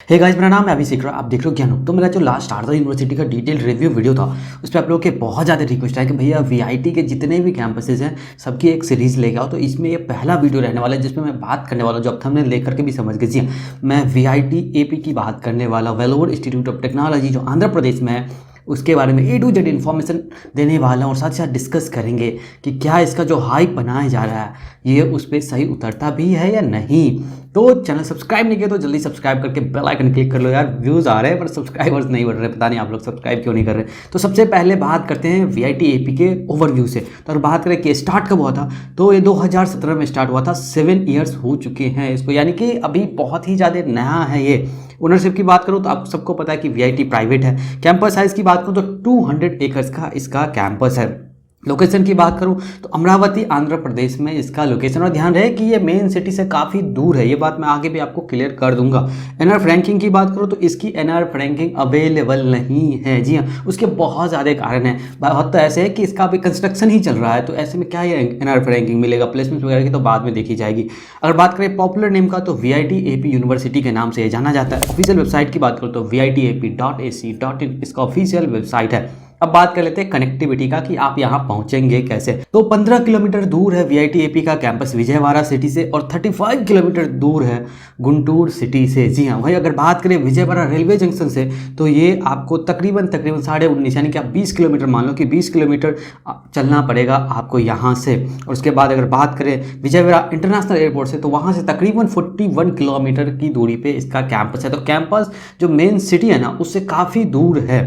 Hey guys, मेरा नाम है अभिषेक और आप देख रहे हो ज्ञान। तो मेरा जो लास्ट शारदा यूनिवर्सिटी का डिटेल रिव्यू वीडियो था उस पर आप लोगों के बहुत ज़्यादा रिक्वेस्ट है कि भैया वीआईटी के जितने भी कैंपसेस हैं सबकी एक सीरीज़ लेके आओ। तो इसमें ये पहला वीडियो रहने वाला है जिसमें मैं बात करने वाला हूँ, जो अब हमने लेकर के भी समझ गए। जी मैं वीआईटी एपी की बात करने वाला, वेलोर इंस्टीट्यूट ऑफ टेक्नोलॉजी जो आंध्र प्रदेश में है उसके बारे में A to Z इन्फॉर्मेशन देने वाला हूँ और साथ ही साथ डिस्कस करेंगे कि क्या इसका जो हाइप बनाया जा रहा है ये उस पर सही उतरता भी है या नहीं। तो चैनल सब्सक्राइब नहीं किया तो जल्दी सब्सक्राइब करके बेल आइकन क्लिक कर लो यार। व्यूज़ आ रहे हैं पर सब्सक्राइबर्स नहीं बढ़ रहे, पता नहीं आप लोग सब्सक्राइब क्यों नहीं कर रहे। तो सबसे पहले बात करते हैं वीआईटी एपी के ओवरव्यू से। तो अगर बात करें कि स्टार्ट कब हुआ था तो ये 2017 में स्टार्ट हुआ था। 7 ईयर्स हो चुके हैं इसको, यानी कि अभी बहुत ही ज़्यादा नया है ये। ओनरशिप की बात करूँ तो आप सबको पता है कि वीआईटी प्राइवेट है। कैंपस साइज़ की बात करूँ तो 200 एकर्स का इसका कैंपस है। लोकेशन की बात करूं तो अमरावती आंध्र प्रदेश में इसका लोकेशन, और ध्यान रहे कि ये मेन सिटी से काफ़ी दूर है। ये बात मैं आगे भी आपको क्लियर कर दूंगा। एनआरएफ रैंकिंग की बात करूं तो इसकी एनआरएफ रैंकिंग अवेलेबल नहीं है। जी हाँ, उसके बहुत ज़्यादा कारण है। बहुत तो ऐसे है कि इसका अभी कंस्ट्रक्शन ही चल रहा है, तो ऐसे में क्या ये एनआरएफ रैंकिंग मिलेगा। प्लेसमेंट वगैरह की तो बाद में देखी जाएगी। अगर बात करें पॉपुलर नेम का तो वीआईटी एपी यूनिवर्सिटी के नाम से ये जाना जाता है। ऑफिशियल वेबसाइट की बात करूँ तो vitap.ac.in इसका ऑफिशियल वेबसाइट है। अब बात कर लेते हैं कनेक्टिविटी का कि आप यहाँ पहुंचेंगे कैसे। तो 15 किलोमीटर दूर है वीआईटी एपी का कैंपस विजयवाड़ा सिटी से और 35 किलोमीटर दूर है गुंटूर सिटी से। जी हाँ, वही अगर बात करें विजयवाड़ा रेलवे जंक्शन से तो ये आपको तकरीबन 19.5 यानी कि आप 20 किलोमीटर मान लो कि 20 किलोमीटर चलना पड़ेगा आपको यहाँ से। और उसके बाद अगर बात करें विजयवाड़ा इंटरनेशनल एयरपोर्ट से तो वहाँ से तकरीबन 41 किलोमीटर की दूरी पे इसका कैंपस है। तो कैंपस जो मेन सिटी है ना उससे काफ़ी दूर है।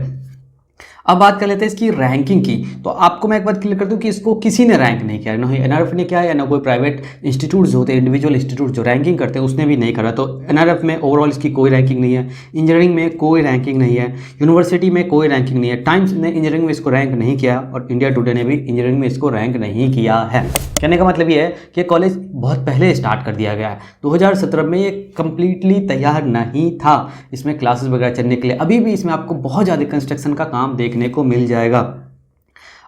अब बात कर लेते हैं इसकी रैंकिंग की। तो आपको मैं एक बात क्लियर कर दूं कि इसको किसी ने रैंक नहीं किया, ना ही एनआरएफ ने किया है ना कोई प्राइवेट इंस्टीट्यूट जो होते हैं, इंडिविजुअल इंस्टीट्यूट जो रैंकिंग करते हैं उसने भी नहीं करा। तो एनआरएफ में ओवरऑल इसकी कोई रैंकिंग नहीं है, इंजीनियरिंग में कोई रैंकिंग नहीं है, यूनिवर्सिटी में कोई रैंकिंग नहीं है। टाइम्स ने इंजीनियरिंग में इसको रैंक नहीं किया और इंडिया टुडे ने भी इंजीनियरिंग में इसको रैंक नहीं किया है। कहने का मतलब ये है कि कॉलेज बहुत पहले स्टार्ट कर दिया गया है। 2017 में ये कंप्लीटली तैयार नहीं था इसमें क्लासेस वगैरह चलने के लिए। अभी भी इसमें आपको बहुत ज़्यादा कंस्ट्रक्शन का काम देखने को मिल जाएगा।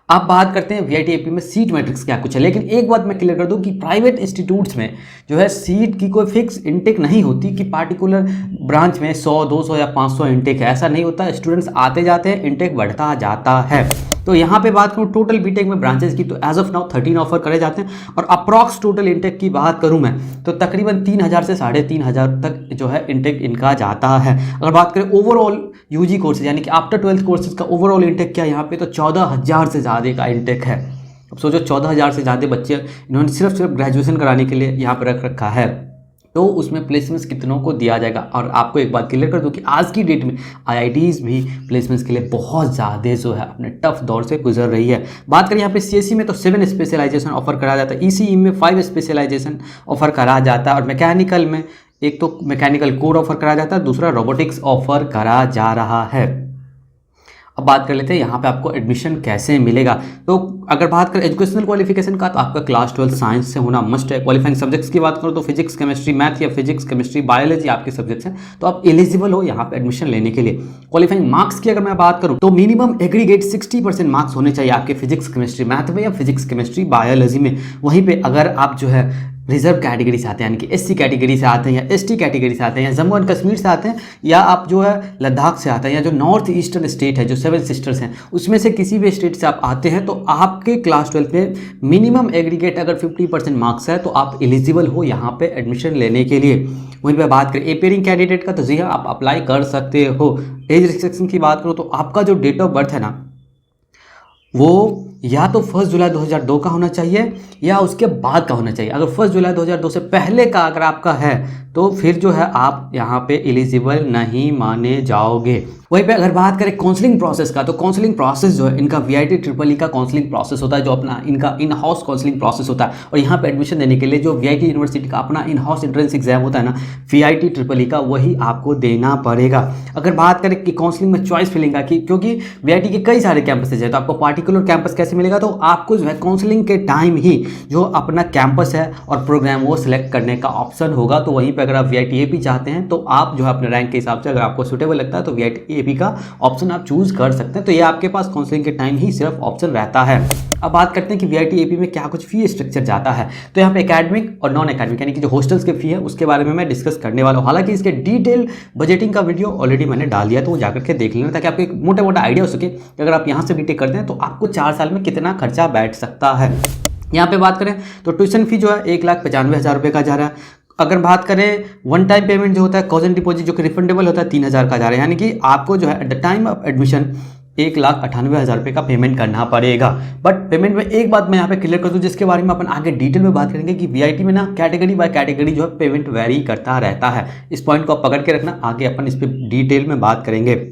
आप बात करते हैं वीआईटी एपी में सीट मैट्रिक्स क्या कुछ है, लेकिन एक बात मैं क्लियर कर दूं कि प्राइवेट इंस्टीट्यूट्स में जो है सीट की कोई फिक्स इनटेक नहीं होती कि पार्टिकुलर ब्रांच में 100, 200 या 500 इनटेक है। ऐसा नहीं होता, स्टूडेंट्स आते जाते हैं, इनटेक बढ़ता जाता है। तो यहाँ पे बात करूँ टोटल बीटेक में ब्रांचेस की तो एज ऑफ नाउ 13 ऑफर करे जाते हैं। और अप्रॉक्स टोटल इनटेक की बात करूँ मैं तो तकरीबन 3000 से 3500 तक जो है इनटेक इनका जाता है। अगर बात करें ओवरऑल यूजी कोर्सेज यानी कि आफ्टर 12th कोर्सेज का ओवरऑल इनटेक क्या यहाँ पे तो 14,000 से ज़्यादा का इनटेक है। अब सोचो 14,000 से ज़्यादा बच्चे इन्होंने सिर्फ ग्रेजुएशन कराने के लिए यहाँ पर रख रखा है, तो उसमें प्लेसमेंट्स कितनों को दिया जाएगा। और आपको एक बात क्लियर कर दूं कि आज की डेट में आईआईटीज़ भी प्लेसमेंट्स के लिए बहुत ज़्यादा जो है अपने टफ दौर से गुजर रही है। बात करें यहाँ पे सीएससी में तो 7 स्पेशलाइजेशन ऑफर करा जाता है, ईसीई में 5 स्पेशलाइजेशन ऑफर करा जाता है और मैकेनिकल में एक तो मैकेनिकल कोर ऑफर करा जाता है, दूसरा रोबोटिक्स ऑफर करा जा रहा है। अब बात कर लेते हैं यहाँ पे आपको एडमिशन कैसे मिलेगा। तो अगर बात करें एजुकेशनल क्वालिफिकेशन का तो आपका क्लास 12 साइंस से होना मस्ट है। क्वालिफाइंग सब्जेक्ट्स की बात करूँ तो फिजिक्स केमिस्ट्री मैथ या फिजिक्स केमिस्ट्री बायोलॉजी आपके सब्जेक्ट्स हैं, तो आप एलिजिबल हो यहाँ पे एडमिशन लेने के लिए। क्वालिफाइंग मार्क्स की अगर मैं बात करूँ तो मिनिमम एग्रीगेट 60% मार्क्स होने चाहिए आपके फिजिक्स केमिस्ट्री मैथ में या फिजिक्स केमिस्ट्री बायोलॉजी में। वहीं पर अगर आप जो है रिजर्व कैटेगरी से आते हैं यानी कि एससी कैटेगरी से आते हैं या एसटी कैटेगरी से आते हैं या जम्मू एंड कश्मीर से आते हैं या आप जो है लद्दाख से आते हैं या जो नॉर्थ ईस्टर्न स्टेट है जो 7 सिस्टर्स हैं उसमें से किसी भी स्टेट से आप आते हैं, तो आपके क्लास 12 में मिनिमम एग्रीगेट अगर 50% मार्क्स है तो आप एलिजिबल हो यहाँ पे एडमिशन लेने के लिए। वहीं पर बात करें अपेयरिंग कैंडिडेट का तो जी हाँ आप अप्लाई कर सकते हो। एज रिस्ट्रिक्शन की बात करो तो आपका जो डेट ऑफ बर्थ है ना वो या तो 1 जुलाई 2002 का होना चाहिए या उसके बाद का होना चाहिए। अगर 1 जुलाई 2002 से पहले का अगर आपका है तो फिर जो है आप यहाँ पे एलिजिबल नहीं माने जाओगे। वहीं पे अगर बात करें काउंसलिंग प्रोसेस का तो काउंसलिंग प्रोसेस जो है इनका वीआईटी ट्रिपल ई का काउंसलिंग प्रोसेस होता है जो अपना इनका इन हाउस काउंसलिंग प्रोसेस होता है। और यहाँ पे एडमिशन देने के लिए जो वीआईटी यूनिवर्सिटी का अपना इन हाउस एंट्रेंस एग्जाम होता है ना वीआईटी ट्रिपल ई का, वही आपको देना पड़ेगा। अगर बात करें कि काउंसलिंग में चॉइस फिलिंग का क्योंकि वीआईटी के कई सारे कैंपसेज है तो आपको पार्टिकुलर कैंपस कैसे मिलेगा, तो आपको जो है काउंसलिंग के टाइम ही जो अपना कैंपस है और प्रोग्राम वो सिलेक्ट करने का ऑप्शन होगा। तो वहीं पे अगर आप वीआईटी एपी चाहते हैं तो आप जो है अपने रैंक के हिसाब से अगर आपको सूटेबल लगता है तो वीआईटी AP का ऑप्शन आप चूज़ कर सकते हैं। तो ये आपके पास काउंसलिंग के टाइम ही सिर्फ ऑप्शन रहता है। अब बात करते हैं कि VIT AP में क्या कुछ फी स्ट्रक्चर जाता है। तो यहाँ पे एकेडमिक और नॉन एकेडमिक यानी कि जो हॉस्टल्स के फी है उसके बारे में मैं डिस्कस करने वाला हूँ। हालांकि इसके डिटेल बजटिंग का वीडियो ऑलरेडी मैंने डाल दिया, तो वो जाकर के देख लेना ताकि आपको एक मोटा मोटा आइडिया हो सके कि अगर आप यहाँ से बीटेक करते हैं तो आपको 4 साल में कितना खर्चा बैठ सकता है। यहाँ पे बात करें तो ट्यूशन फी जो है 1,95,000 रुपये का जा रहा है। अगर बात करें वन टाइम पेमेंट जो होता है कॉजन डिपॉजिट जो कि रिफंडेबल होता है 3,000 का जा रहा है, यानी कि आपको जो है at the time of admission 1,98,000 रुपये का पेमेंट करना पड़ेगा। बट पेमेंट में एक बात मैं यहाँ पे क्लियर कर दूँ जिसके बारे में अपन आगे डिटेल में बात करेंगे कि VIT में ना कैटेगरी बाय कैटेगरी जो है पेमेंट वेरी करता रहता है। इस पॉइंट को आप पकड़ के रखना, आगे अपन इस पर डिटेल में बात करेंगे।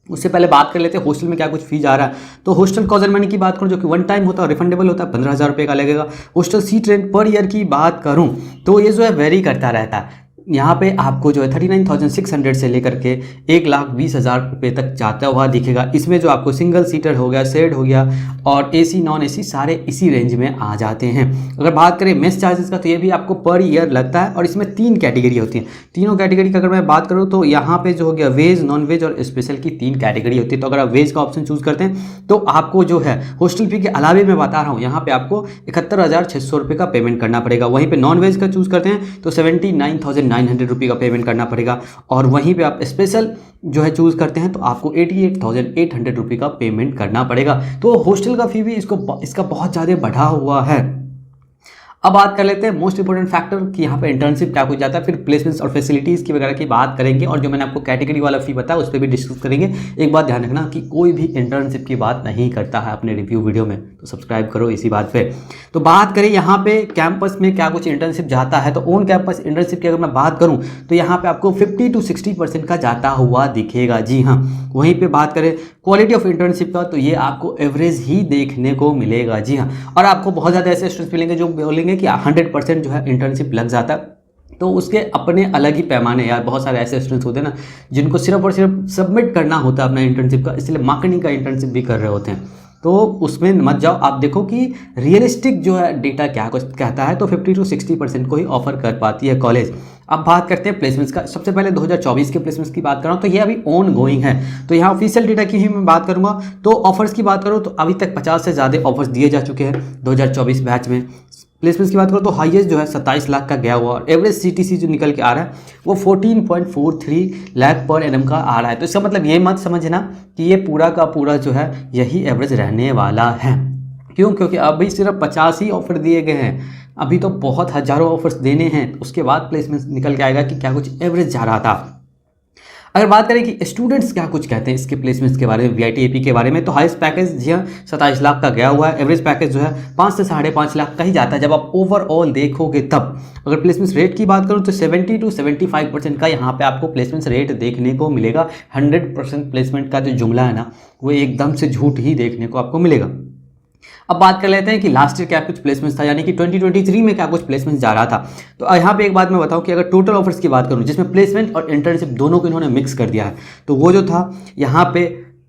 उससे पहले बात कर लेते हैं हॉस्टल में क्या कुछ फीस आ रहा है। तो हॉस्टल कॉजन मनी की बात करूं जो कि वन टाइम होता है, रिफंडेबल होता है, 15,000 रुपये का लगेगा। Hostel seat rent per year की बात करूं तो ये जो है वेरी करता रहता है। यहाँ पे आपको जो है 39,600 से लेकर के 1,20,000 रुपये तक जाता हुआ दिखेगा। इसमें जो आपको सिंगल सीटर हो गया, शेड हो गया और AC नॉन AC सारे इसी रेंज में आ जाते हैं। अगर बात करें मेस चार्जेस का तो ये भी आपको पर ईयर लगता है और इसमें 3 कैटेगरी होती हैं। तीनों कैटेगरी का अगर मैं बात करूँ तो यहाँ पे जो हो गया वेज, नॉन वेज और स्पेशल की 3 कैटेगरी होती है। तो अगर आप वेज का ऑप्शन चूज़ करते हैं तो आपको जो है हॉस्टल फी के अलावे मैं बता रहा हूँ यहाँ पे आपको 71,600 रुपये का पेमेंट करना पड़ेगा। वहीं पे नॉन वेज का चूज़ करते हैं तो 79,900 रुपये का पेमेंट करना पड़ेगा। और वहीं पे आप स्पेशल जो है चूज़ करते हैं तो आपको 88,800 रुपये का पेमेंट करना पड़ेगा। तो हॉस्टल का फी भी इसका बहुत ज़्यादा बढ़ा हुआ है। अब बात कर लेते हैं मोस्ट इंपोर्टेंट फैक्टर कि यहाँ पे इंटर्नशिप क्या कुछ जाता है, फिर प्लेसमेंट्स और फैसिलिटीज़ की वगैरह की बात करेंगे और जो मैंने आपको कैटेगरी वाला फी बताया उस पर भी डिस्कस करेंगे। एक बात ध्यान रखना कि कोई भी इंटर्नशिप की बात नहीं करता है अपने रिव्यू वीडियो में, तो सब्सक्राइब करो इसी बात पे। तो बात करें यहाँ पे कैंपस में क्या कुछ इंटर्नशिप जाता है, तो ऑन कैंपस इंटर्नशिप की अगर मैं बात करूँ तो यहाँ पे आपको 50 to 60% का जाता हुआ दिखेगा। जी हाँ, वहीं पे बात करें क्वालिटी ऑफ इंटर्नशिप का तो ये आपको एवरेज ही देखने को मिलेगा। जी हाँ, और आपको बहुत ज़्यादा ऐसे स्टूडेंट्स मिलेंगे जो बोलेंगे कि 100% जो है इंटर्नशिप लग जाता है, तो उसके अपने अलग ही पैमाने यार। बहुत सारे ऐसे स्टूडेंट्स होते हैं ना जिनको सिर्फ और सिर्फ सबमिट करना होता है अपना इंटर्नशिप का, इसलिए मार्केटिंग का इंटर्नशिप भी कर रहे होते हैं। तो उसमें मत जाओ, आप देखो कि रियलिस्टिक जो है डेटा क्या कुछ कहता है। तो 50 to 60% को ही ऑफर कर पाती है कॉलेज। अब बात करते हैं प्लेसमेंट्स का। सबसे पहले 2024 के प्लेसमेंट्स की बात कर रहा हूँ तो ये अभी ऑन गोइंग है। तो यहाँ ऑफिशियल डेटा की ही मैं बात करूँगा। तो ऑफर्स की बात करूँ तो अभी तक 50 से ज़्यादा ऑफर्स दिए जा चुके हैं 2024 बैच में। प्लेसमेंट्स की बात करो तो हाईएस्ट जो है 27 लाख का गया हुआ और एवरेज CTC जो निकल के आ रहा है वो 14.43 लाख पर एनम का आ रहा है। तो इसका मतलब ये मत समझना कि ये पूरा का पूरा जो है यही एवरेज रहने वाला है। क्यों? क्योंकि अभी सिर्फ 50 ही ऑफर दिए गए हैं, अभी तो बहुत हज़ारों ऑफर्स देने हैं, उसके बाद प्लेसमेंट निकल के आएगा कि क्या कुछ एवरेज जा रहा था। अगर बात करें कि स्टूडेंट्स क्या कुछ कहते हैं इसके प्लेसमेंट्स के बारे में, VIT AP के बारे में, तो हाईएस्ट पैकेज जी हाँ 27 लाख का गया हुआ है। एवरेज पैकेज जो है 5 से 5.5 लाख का ही जाता है जब आप ओवरऑल देखोगे तब। अगर प्लेसमेंट्स रेट की बात करूँ तो 70 to 75% का यहाँ पे आपको प्लेसमेंट्स रेट देखने को मिलेगा। 100% प्लेसमेंट का जो जुमला है ना वो एकदम से झूठ ही देखने को आपको मिलेगा। अब बात कर लेते हैं कि लास्ट ईयर क्या कुछ प्लेसमेंट्स था, यानी कि 2023 में क्या कुछ प्लेसमेंट्स जा रहा था। तो यहाँ पे एक बात मैं बताऊं कि अगर टोटल ऑफर्स की बात करूं जिसमें प्लेसमेंट और इंटर्नशिप दोनों को इन्होंने मिक्स कर दिया है, तो वो जो था यहाँ पे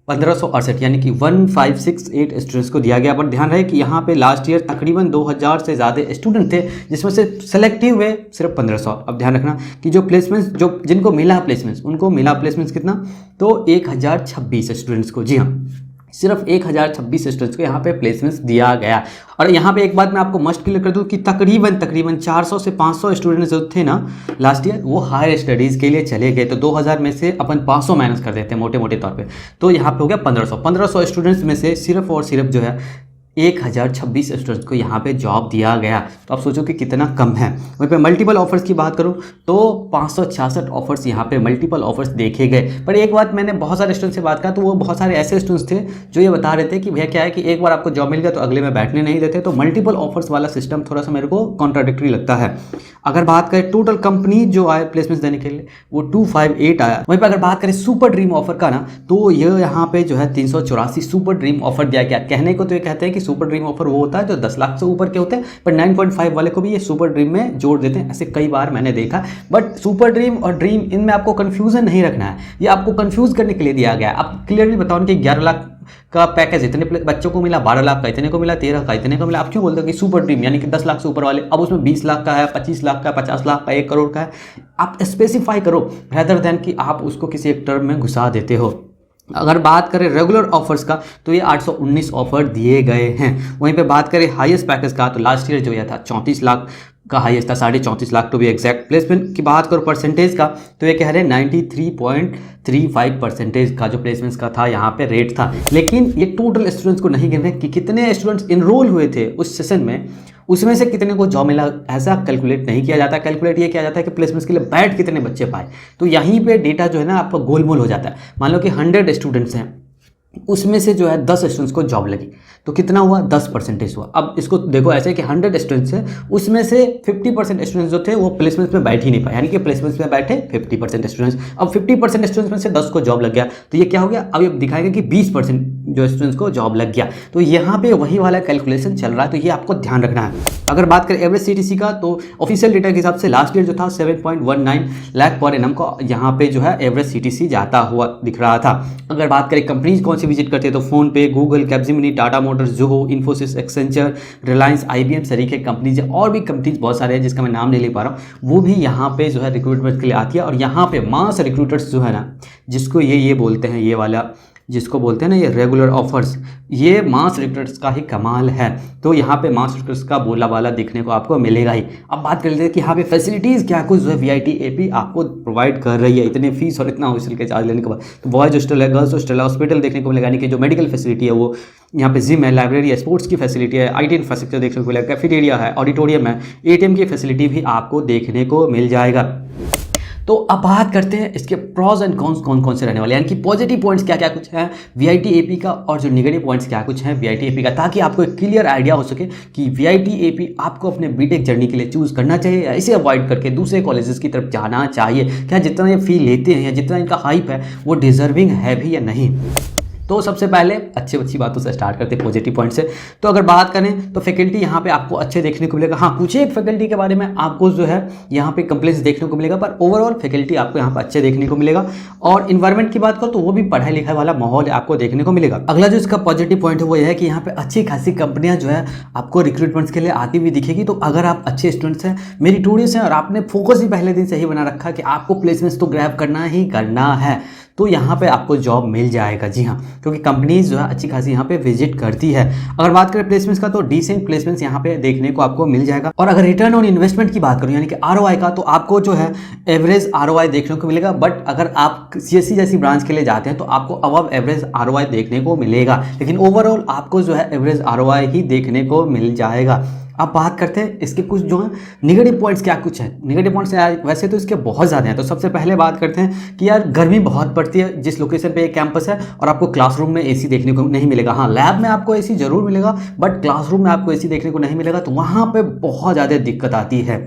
1568 यानी कि 1568 स्टूडेंट्स को दिया गया। पर ध्यान रहे कि यहाँ पे लास्ट ईयर तकरीबन 2000 से ज़्यादा स्टूडेंट थे जिसमें से सेलेक्टिव हुए सिर्फ 1500। अब ध्यान रखना कि जो प्लेसमेंट्स जो जिनको मिला प्लेसमेंट्स उनको मिला प्लेसमेंट्स कितना, तो 1026 स्टूडेंट्स को। जी हाँ, सिर्फ 1026 स्टूडेंट्स को यहाँ पे प्लेसमेंट्स दिया गया। और यहाँ पे एक बात मैं आपको मस्ट क्लियर कर दूँ कि तकरीबन 400 से 500 स्टूडेंट्स जो थे ना लास्ट ईयर वो हायर स्टडीज़ के लिए चले गए। तो 2000 में से अपन 500 माइनस कर देते हैं मोटे मोटे तौर पे, तो यहाँ पे हो गया 1500 स्टूडेंट्स में से सिर्फ और सिर्फ जो है 1026 स्टूडेंट्स को यहाँ पे जॉब दिया गया। तो आप सोचो कि कितना कम है। वहीं पे मल्टीपल ऑफर्स की बात करूँ तो 566 ऑफर्स यहाँ पे मल्टीपल ऑफर्स देखे गए। पर एक बात मैंने बहुत सारे स्टूडेंट्स से बात करा तो वो बहुत सारे ऐसे स्टूडेंट्स थे जो ये बता रहे थे कि भैया क्या है कि एक बार आपको जॉब मिल गया तो अगले में बैठने नहीं देते। तो मल्टीपल ऑफर्स वाला सिस्टम थोड़ा सा मेरे को कॉन्ट्राडिक्टरी लगता है। अगर बात करें टोटल कंपनी जो आए प्लेसमेंट्स देने के लिए वो 258 आया। वहीं पर अगर बात करें सुपर ड्रीम ऑफर का ना तो ये यहाँ पे जो है 384 सुपर ड्रीम ऑफर दिया गया। कहने को तो ये कहते हैं कि सुपर ड्रीम ऑफर वो होता है जो 10 लाख से ऊपर के होते हैं, पर 9.5 वाले को भी ये सुपर ड्रीम में जोड़ देते हैं। ऐसे कई बार मैंने देखा। बट सुपर ड्रीम और ड्रीम इनमें आपको कंफ्यूजन नहीं रखना है, ये आपको कंफ्यूज करने के लिए दिया गया है। आप क्लियरली बताओ कि 11 लाख का पैकेज इतने बच्चों को मिला, 12 लाख का इतने को मिला, 13 का इतने को मिला। आप क्यों बोलते हो कि सुपर ड्रीम यानी कि 10 लाख से ऊपर वाले, अब उसमें 20 लाख का है, 25 लाख का, 50 लाख का, 1 करोड़ का है। आप स्पेसिफाई करो रेदर देन कि आप उसको किसी एक टर्म में घुसा देते हो। अगर बात करें रेगुलर ऑफर्स का तो ये 819 ऑफर दिए गए हैं। वहीं पे बात करें हाईएस्ट पैकेज का तो लास्ट ईयर जो यह था 34 लाख का हाईएस्ट था, 34.5 lakh to be exact. Placement की बात करो परसेंटेज का तो ये कह रहे हैं 93.35% का जो प्लेसमेंट्स का था यहाँ पे रेट था। लेकिन ये टोटल स्टूडेंट्स को नहीं गिन रहे कि कितने स्टूडेंट्स इनरोल हुए थे उस सेशन में, उसमें से कितने को जॉब मिला, ऐसा कैलकुलेट नहीं किया जाता। कैलकुलेट ये किया जाता है कि प्लेसमेंट्स के लिए बैठ कितने बच्चे पाए। तो यहीं पे डेटा जो है ना आपका गोलमोल हो जाता है। मान लो कि 100 स्टूडेंट्स हैं, उसमें से जो है 10 स्टूडेंट्स को जॉब लगी तो कितना हुआ, 10% हुआ। अब इसको देखो ऐसे कि 100 स्टूडेंट्स हैं, उसमें से 50% स्टूडेंट्स जो थे वो प्लेसमेंट्स में बैठ ही नहीं पाए, यानी कि प्लेसमेंट्स में बैठे 50% स्टूडेंट्स। अब 50% स्टूडेंट्स में से 10 को जॉब लग गया तो ये क्या हो गया, अब ये दिखाएगा कि 20% जो स्टूडेंट्स को जॉब लग गया। तो यहाँ पे वही वाला कैलकुलेशन चल रहा है, तो ये आपको ध्यान रखना है। अगर बात करें एवरेज सीटीसी का तो ऑफिशियल डेटा के हिसाब से लास्ट ईयर जो था 7.19 लाख पर एनम को यहाँ पे जो है एवरेज सीटीसी जाता हुआ दिख रहा था। अगर बात करें कंपनीज कौन सी विजिट करते हैं तो PhonePe, Google, Capgemini, Tata Motors, Zoho, Infosys, Accenture, Reliance, IBM सरीखे कंपनीज है। और भी कंपनीज बहुत सारे हैं जिसका मैं नाम नहीं ले पा रहा हूँ, वो भी यहाँ पे जो है रिक्रूटमेंट के लिए आती है। और यहाँ पे मास रिक्रूटर्स जो है ना, जिसको ये बोलते हैं, ये वाला जिसको बोलते हैं ना ये रेगुलर ऑफर्स, ये मास रिक्रूटर्स का ही कमाल है। तो यहाँ पे मास रिक्रूटर्स का बोला वाला देखने को आपको मिलेगा ही। अब बात कर लेते हैं कि यहाँ पे फैसिलिटीज़ क्या कुछ जो है VIT AP आपको प्रोवाइड कर रही है इतने फीस और इतना हॉस्टल के चार्ज लेने के बाद। तो बॉयज हॉस्टल है, गर्ल्स हॉस्टल है, हॉस्पिटल देखने को मिलेगा, यानी कि जो मेडिकल फैसिलिटी है वो, यहाँ पे जिम है, लाइब्रेरी है, स्पोर्ट्स की फैसिलिटी है, IT इंफ्रास्ट्रक्चर देखने को मिलेगा, कैफेटेरिया है, ऑडिटोरियम है, ATM की फैसिलिटी भी आपको देखने को मिल जाएगा। तो अब बात करते हैं इसके प्रॉज एंड कॉन्स कौन कौन से रहने वाले हैं, यानी कि पॉजिटिव पॉइंट्स क्या क्या कुछ है VIT AP का और जो नेगेटिव पॉइंट्स क्या कुछ है VIT AP का, ताकि आपको एक क्लियर आइडिया हो सके कि VIT AP आपको अपने बीटेक जर्नी के लिए चूज़ करना चाहिए या इसे अवॉइड करके दूसरे कॉलेजेस की तरफ जाना चाहिए। क्या जितना ये फी लेते हैं या जितना इनका हाइप है वो डिजर्विंग है भी या नहीं। तो सबसे पहले अच्छी बातों से स्टार्ट करते हैं, पॉजिटिव पॉइंट से। तो अगर बात करें तो फैकल्टी यहाँ पे आपको अच्छे देखने को मिलेगा। हाँ, कुछ एक फैकल्टी के बारे में आपको जो है यहाँ पे कंप्लेंट्स देखने को मिलेगा, पर ओवरऑल फैकल्टी आपको यहाँ पे अच्छे देखने को मिलेगा। और इन्वायरमेंट की बात करो तो वो भी पढ़ाई लिखाई वाला माहौल आपको देखने को मिलेगा। अगला जो इसका पॉजिटिव पॉइंट है वो यह है कि यहाँ पे अच्छी खासी कंपनियां जो है आपको रिक्रूटमेंट्स के लिए आती हुई दिखेगी। तो अगर आप अच्छे स्टूडेंट्स हैं, मेरिटोरियस हैं और आपने फोकस ही पहले दिन से ही बना रखा कि आपको प्लेसमेंट्स तो ग्रैब करना ही करना है, तो यहाँ पे आपको जॉब मिल जाएगा। जी हाँ, क्योंकि कंपनीज जो है अच्छी खासी यहाँ पे विजिट करती है। अगर बात करें प्लेसमेंट्स का तो डिसेंट प्लेसमेंट्स यहाँ पे देखने को आपको मिल जाएगा। और अगर रिटर्न ऑन इन्वेस्टमेंट की बात करूँ यानी कि ROI का, तो आपको जो है एवरेज ROI देखने को मिलेगा। बट अगर आप CSE जैसी ब्रांच के लिए जाते हैं तो आपको अबव एवरेज ROI देखने को मिलेगा, लेकिन ओवरऑल आपको जो है एवरेज ROI ही देखने को मिल जाएगा। अब बात करते हैं इसके कुछ जो है निगेटिव पॉइंट्स क्या कुछ हैं। निगेटिव पॉइंट्स वैसे तो इसके बहुत ज़्यादा हैं। तो सबसे पहले बात करते हैं कि यार गर्मी बहुत पड़ती है जिस लोकेशन पे ये कैंपस है, और आपको क्लासरूम में AC देखने को नहीं मिलेगा। हाँ, लैब में आपको AC जरूर मिलेगा, बट क्लासरूम में आपको AC देखने को नहीं मिलेगा, तो वहाँ पर बहुत ज़्यादा दिक्कत आती है।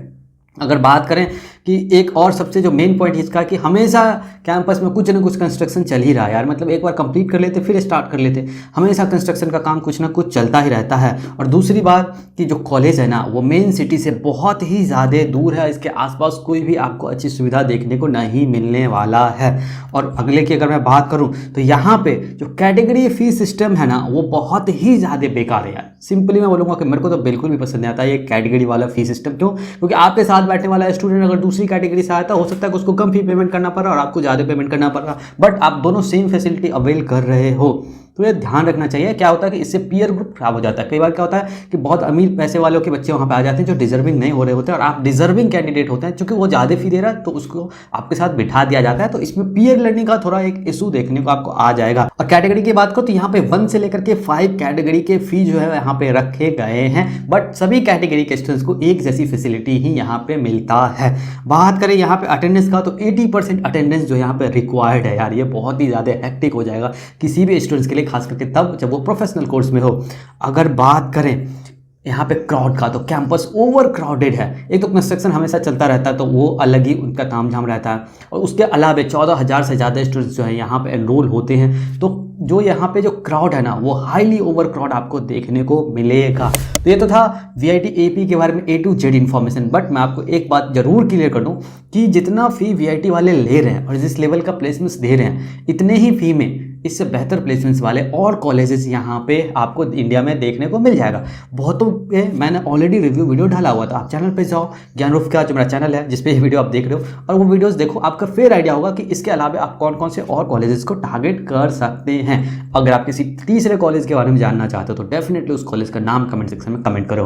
अगर बात करें कि एक और सबसे जो मेन पॉइंट इसका कि हमेशा कैंपस में कुछ ना कुछ कंस्ट्रक्शन चल ही रहा है यार, मतलब एक बार कंप्लीट कर लेते फिर स्टार्ट कर लेते, हमेशा कंस्ट्रक्शन का काम कुछ ना कुछ चलता ही रहता है। और दूसरी बात कि जो कॉलेज है ना वो मेन सिटी से बहुत ही ज़्यादा दूर है, इसके आसपास कोई भी आपको अच्छी सुविधा देखने को नहीं मिलने वाला है। और अगले की अगर मैं बात करूँ तो यहाँ पर जो कैटेगरी फीस सिस्टम है ना वो बहुत ही ज़्यादा बेकार है यार। सिंपली मैं बोलूँगा कि मेरे को तो बिल्कुल भी पसंद नहीं आता ये कैटेगरी वाला फीस सिस्टम। क्यों? क्योंकि आपके साथ बैठने वाला स्टूडेंट अगर दूसरी कैटेगरी से आता हो सकता है कि उसको कम फी पेमेंट करना पड़ रहा और आपको ज़्यादा पेमेंट करना पड़ रहा, बट आप दोनों सेम फैसिलिटी अवेल कर रहे हो। तो ये ध्यान रखना चाहिए। क्या होता है कि इससे पीयर ग्रुप खराब हो जाता है। कई बार क्या होता है कि बहुत अमीर पैसे वालों के बच्चे वहाँ पे आ जाते हैं जो डिजर्विंग नहीं हो रहे होते हैं, और आप डिजर्विंग कैंडिडेट होते हैं क्योंकि वो ज़्यादा फी दे रहा है तो उसको आपके साथ बिठा दिया जाता है। तो इसमें पीयर लर्निंग का थोड़ा एक इशू देखने को आपको आ जाएगा। और कैटेगरी की बात करो तो यहाँ पे 1 से लेकर के 5 कैटेगरी के फी जो है यहाँ पे रखे गए हैं, बट सभी कैटेगरी के स्टूडेंट्स को एक जैसी फैसिलिटी ही यहाँ पे मिलता है। बात करें यहाँ पे अटेंडेंस का तो 80% अटेंडेंस जो यहाँ पे रिक्वायर्ड है यार, ये बहुत ही ज़्यादा हेक्टिक हो जाएगा किसी भी स्टूडेंट्स के लिए, खास करके तब जब वो प्रोफेशनल कोर्स में हो। अगर बात करें यहाँ पे क्राउड का तो कैंपस ओवर क्राउडेड है। एक तो कंस्ट्रक्शन हमेशा चलता रहता है तो वो अलग ही उनका तामझाम रहता है, और उसके अलावा 14,000 से ज़्यादा स्टूडेंट्स जो है यहाँ पे एनरोल होते हैं। तो जो यहाँ पे जो क्राउड है ना वो हाईली ओवर क्राउड आपको देखने को मिलेगा। तो ये तो था VIT AP के बारे में A to Z information. But मैं आपको एक बात जरूर क्लियर कर दूँ कि जितना फ़ी VIT वाले ले रहे हैं और जिस लेवल का प्लेसमेंट्स दे रहे हैं, इतने ही फ़ी में इससे बेहतर प्लेसमेंट्स वाले और कॉलेजेस यहाँ पे आपको इंडिया में देखने को मिल जाएगा। बहुतों के मैंने ऑलरेडी रिव्यू वीडियो डाला हुआ था, आप चैनल पे जाओ, ज्ञान रूफ का जो मेरा चैनल है जिसपे ये वीडियो आप देख रहे हो, और वो वीडियोस देखो, आपका फिर आइडिया होगा कि इसके अलावा आप कौन कौन से और कॉलेजेस को टारगेट कर सकते हैं। अगर आप किसी तीसरे कॉलेज के बारे में जानना चाहते हो तो डेफिनेटली उस कॉलेज का नाम कमेंट सेक्शन में कमेंट करो।